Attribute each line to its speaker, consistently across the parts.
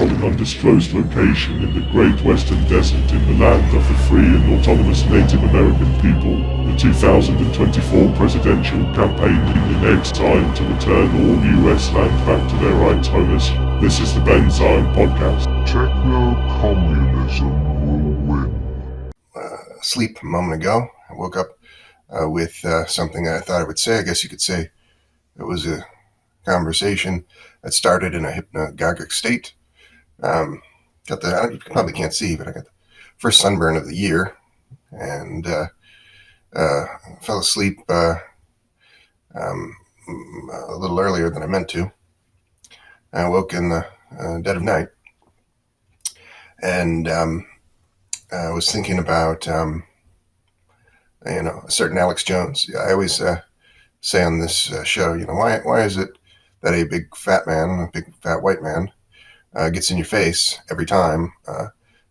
Speaker 1: from an undisclosed location in the Great Western Desert in the land of the free and autonomous Native American people. The 2024 presidential campaign it's time to return all US land back to their right's owners. This is the Ben Zion Podcast.
Speaker 2: Techno-communism will win.
Speaker 3: Sleep a moment ago. I woke up with something I thought I would say. I guess you could say it was a conversation that started in a hypnagogic state. You probably can't see, but I got the first sunburn of the year, and fell asleep a little earlier than I meant to. I woke in the dead of night, and I was thinking about a certain Alex Jones. I always say on this show, why is it that a big fat white man gets in your face every time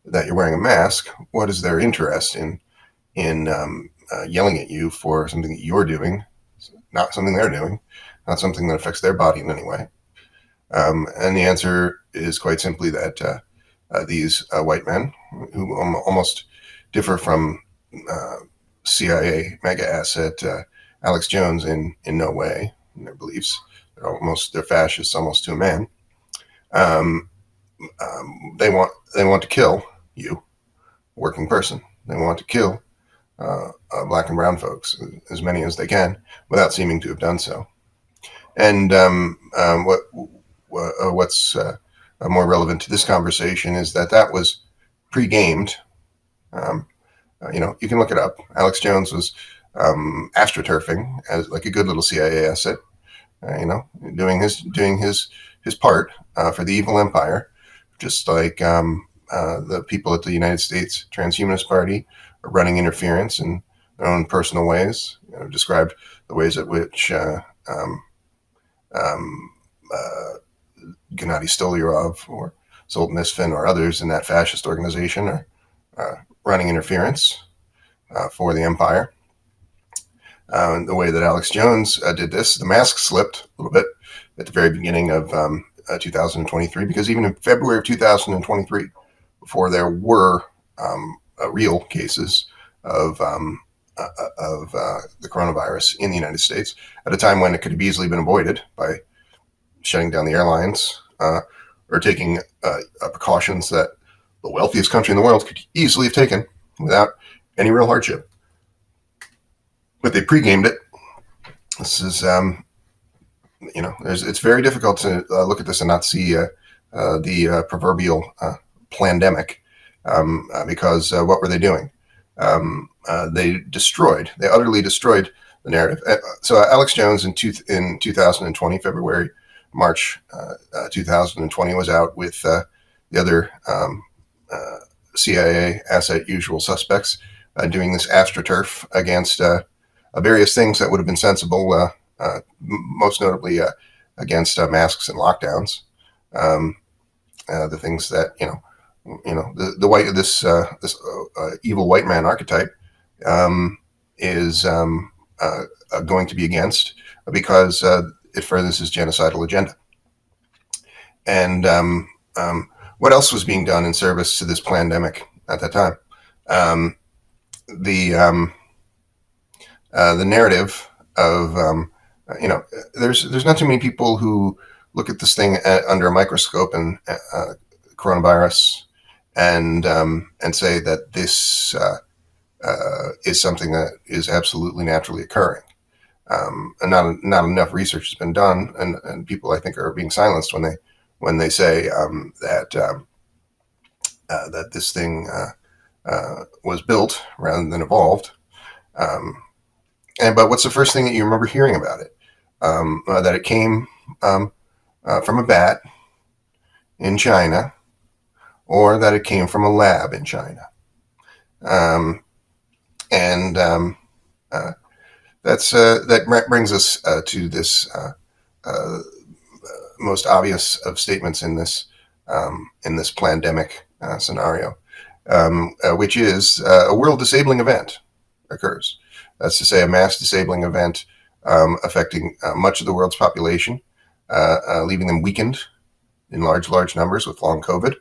Speaker 3: that you're wearing a mask? What is their interest in yelling at you for something that you're doing, not something they're doing, not something that affects their body in any way? And the answer is quite simply that these white men, who almost differ from CIA mega asset Alex Jones in no way in their beliefs, they're fascists almost to a man. They want to kill you, working person. They want to kill black and brown folks, as many as they can, without seeming to have done so. And what's more relevant to this conversation is that was pre-gamed. You can look it up. Alex Jones was astroturfing as like a good little CIA asset, doing his part for the evil empire, just like the people at the United States Transhumanist Party are running interference in their own personal ways. Described the ways at which Gennady Stolyarov or Zoltan Isfin or others in that fascist organization are running interference for the empire. The way that Alex Jones did this, the mask slipped a little bit at the very beginning of 2023, because even in February of 2023, before there were real cases of the coronavirus in the United States, at a time when it could have easily been avoided by shutting down the airlines or taking precautions that the wealthiest country in the world could easily have taken without any real hardship. But they pre-gamed it. This is, it's very difficult to look at this and not see the proverbial plandemic, because what were they doing? They utterly destroyed the narrative. So Alex Jones in 2020, February, March 2020, was out with the other CIA asset usual suspects doing this astroturf against various things that would have been sensible, most notably against masks and lockdowns. The things that this evil white man archetype is going to be against, because it furthers his genocidal agenda. And what else was being done in service to this plandemic at that time? The narrative of there's not too many people who look at this thing under a microscope and coronavirus and say that this is something that is absolutely naturally occurring. And not enough research has been done, and people, I think, are being silenced when they say that this thing was built rather than evolved. But what's the first thing that you remember hearing about it? That it came from a bat in China, or that it came from a lab in China. That brings us to this most obvious of statements in this plandemic scenario, which is a world disabling event occurs. That's to say, a mass disabling event affecting much of the world's population, leaving them weakened, in large numbers with long COVID,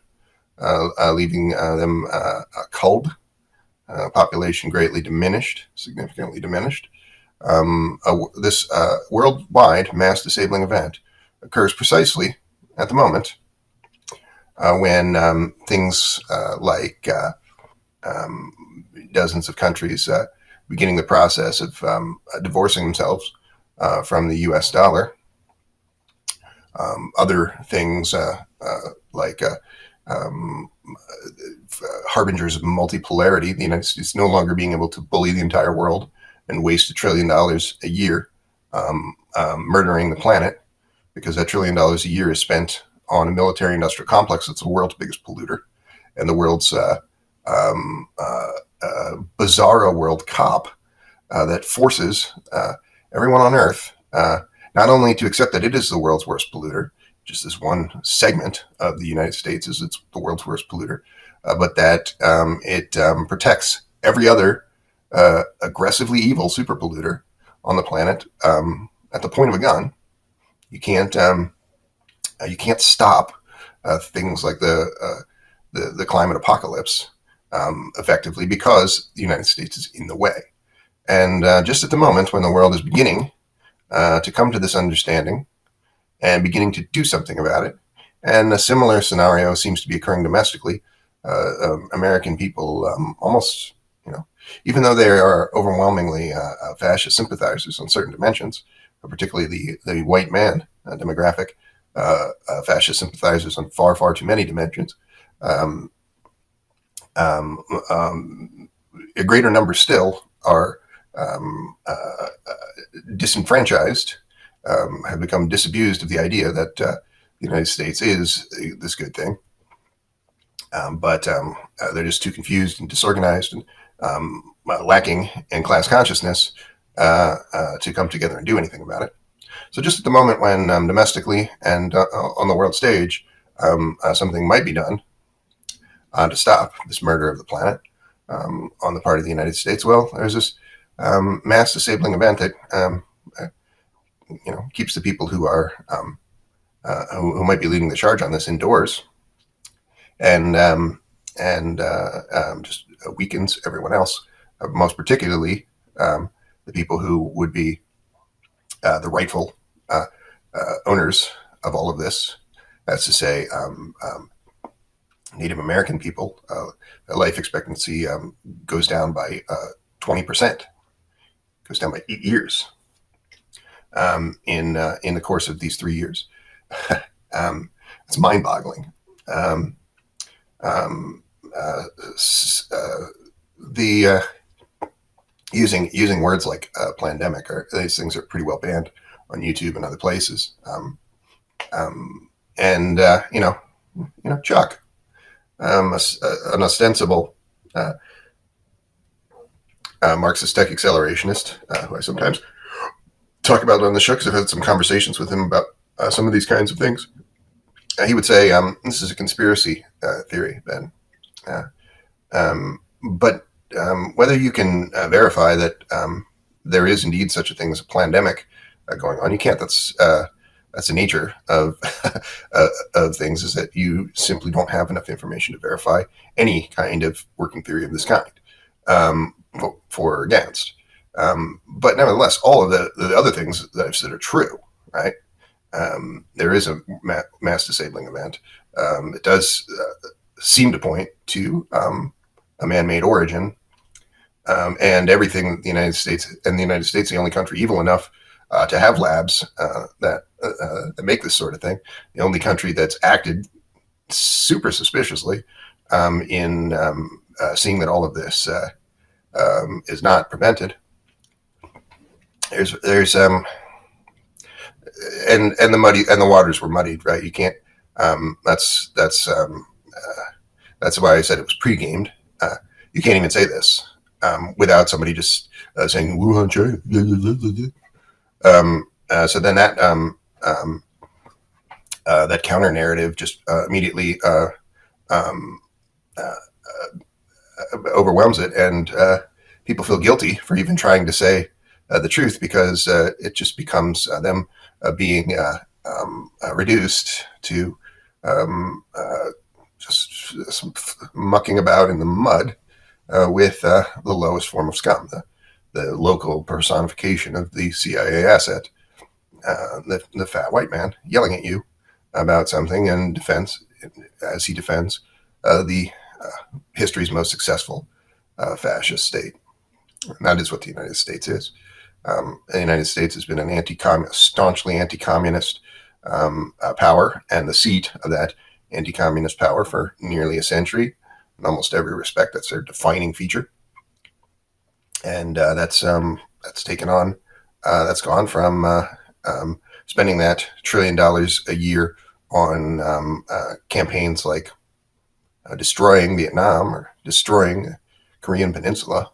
Speaker 3: leaving them culled, population greatly diminished, significantly diminished. This worldwide mass disabling event occurs precisely at the moment when things like dozens of countries beginning the process of divorcing themselves from the US dollar. Other things like harbingers of multipolarity, the United States no longer being able to bully the entire world and waste $1 trillion a year murdering the planet, because that $1 trillion a year is spent on a military-industrial complex that's the world's biggest polluter and the world's bizarro world cop that forces everyone on Earth not only to accept that it is the world's worst polluter, just this one segment of the United States is it's the world's worst polluter, but that it protects every other aggressively evil super polluter on the planet at the point of a gun. You can't stop things like the climate apocalypse effectively, because the United States is in the way. And just at the moment when the world is beginning to come to this understanding and beginning to do something about it, and a similar scenario seems to be occurring domestically, American people almost, even though they are overwhelmingly fascist sympathizers on certain dimensions, particularly the white man demographic, fascist sympathizers on far too many dimensions, a greater number still are disenfranchised, have become disabused of the idea that the United States is this good thing, but they're just too confused and disorganized and lacking in class consciousness to come together and do anything about it. So just at the moment when domestically and on the world stage something might be done to stop this murder of the planet on the part of the United States, well, there's this mass disabling event that keeps the people who are who might be leading the charge on this indoors, and just weakens everyone else, most particularly the people who would be the rightful owners of all of this. That's to say, Native American people. Life expectancy goes down by 20%. Goes down by 8 years in the course of these 3 years. It's mind-boggling. Using words like pandemic, or these things are pretty well banned on YouTube and other places. Chuck, an ostensible Marxist tech accelerationist, who I sometimes talk about on the show because I've had some conversations with him about some of these kinds of things. He would say, this is a conspiracy theory, Ben. But whether you can verify that there is indeed such a thing as a pandemic going on, you can't. That's the nature of of things, is that you simply don't have enough information to verify any kind of working theory of this kind, for or against. But nevertheless, all of the other things that I've said are true, right? There is a mass disabling event. It does seem to point to a man-made origin, and everything the United States, the only country evil enough to have labs that make this sort of thing, the only country that's acted super suspiciously in seeing that all of this is not prevented. There's and the waters were muddied, right? You can't. That's why I said it was pre-gamed. You can't even say this without somebody just saying Wuhan, China. So then that counter narrative just immediately overwhelms it, and people feel guilty for even trying to say the truth, because it just becomes them being reduced to just mucking about in the mud with the lowest form of scum, the local personification of the CIA asset, the fat white man yelling at you about something in defense, as he defends the history's most successful fascist state. And that is what the United States is. The United States has been an staunchly anti-communist power, and the seat of that anti-communist power for nearly a century. In almost every respect, that's their defining feature. And that's taken on. That's gone from spending that $1 trillion a year on campaigns like destroying Vietnam or destroying the Korean Peninsula,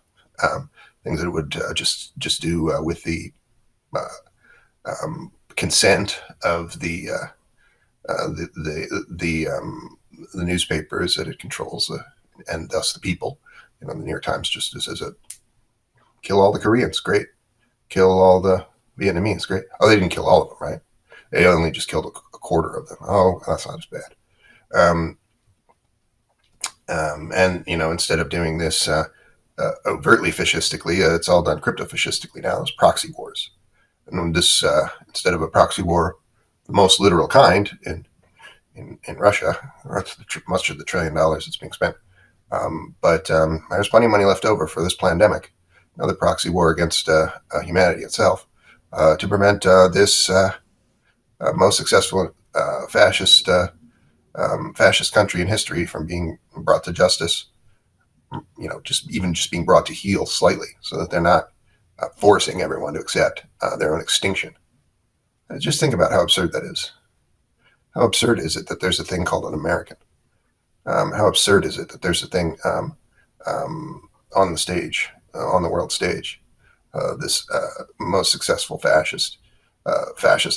Speaker 3: things that it would just do with the consent of the newspapers that it controls, and thus the people. You know, the New York Times just says it. Kill all the Koreans, great. Kill all the Vietnamese, great. Oh, they didn't kill all of them, right? They only just killed a quarter of them. Oh, that's not as bad. And, you know, instead of doing this overtly fascistically, it's all done crypto-fascistically now. It's proxy wars. And this, instead of a proxy war, the most literal kind in Russia, that's much of the $1 trillion that's being spent. But there's plenty of money left over for this pandemic, another proxy war against humanity itself, to prevent this most successful fascist country in history from being brought to justice. You know, just being brought to heel slightly, so that they're not forcing everyone to accept their own extinction. Just think about how absurd that is. How absurd is it that there's a thing called an American? How absurd is it that there's a thing on the stage, on the world stage, this most successful fascist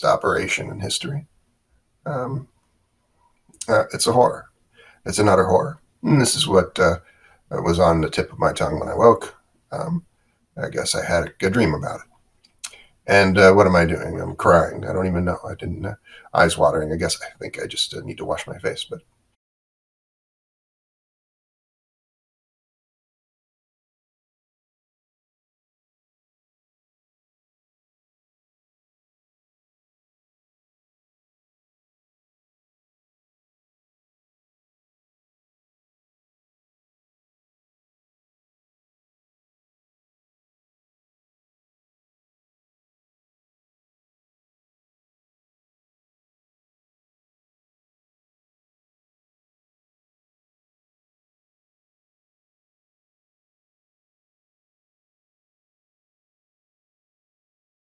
Speaker 3: operation in history? It's a horror. It's an utter horror. And this is what was on the tip of my tongue when I woke. I guess I had a good dream about it. And what am I doing? I'm crying. I don't even know. I didn't. Eyes watering. I guess I think I just need to wash my face, but